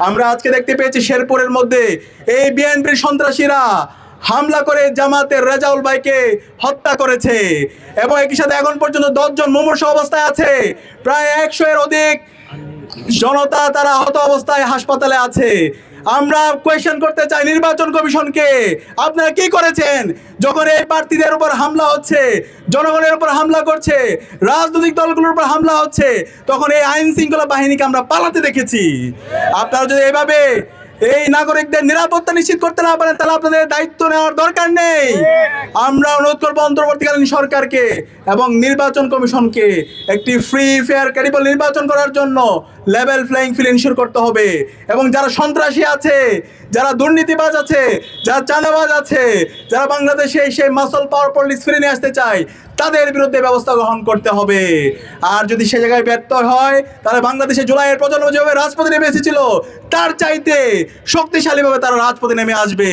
আমরা আজকে দেখতে পেয়েছি শেরপুরের মধ্যে এই বিএনপির সন্ত্রাসীরা হামলা করে জামাতের রেজাউল ভাইকে হত্যা করেছে এবং একই সাথে এখন পর্যন্ত 10 জন মুমূর্ষু অবস্থায় আছে। প্রায় 100 এর অধিক জনতা তারা আহত অবস্থায় হাসপাতালে আছে। আমরা কোয়েশ্চেন করতে চাই নির্বাচন কমিশনকে, আপনারা কি করেছেন যখন এই প্রার্থীদের উপর হামলা হচ্ছে, জনগণের উপর হামলা করছে, রাজনৈতিক দলগুলোর উপর হামলা হচ্ছে, তখন এই আইন শৃঙ্খলা বাহিনীকে আমরা পালাতে দেখেছি। আপনারা যদি এভাবে এই নাগরিকদের নিরাপত্তা নিশ্চিত করতে না পারেন তাহলে আপনাদের দায়িত্ব নেওয়ার দরকার নেই। আমরা অনুরোধ করবো অন্তর্বর্তীকালীন সরকারকে এবং নির্বাচন কমিশনকে একটি ফ্রি ফেয়ার ক্রেডিবল নির্বাচন করার জন্য লেভেল ফ্লাইং ফিল্ড ইনশিওর করতে হবে এবং যারা সন্ত্রাসী আছে, যারা দুর্নীতিবাজ আছে, যারা চাঁদাবাজ আছে, যারা বাংলাদেশে সেই মাসল পাওয়ার পলিটিক্স ফিরে নিয়ে আসতে চায় তাদের বিরুদ্ধে ব্যবস্থা গ্রহণ করতে হবে। আর যদি সে জায়গায় ব্যর্থ হয় তাহলে বাংলাদেশে জুলাইয়ের প্রজন্ম যেভাবে রাজপথে নেমে এসেছিল তার চাইতে শক্তিশালীভাবে তারা রাজপথে নেমে আসবে।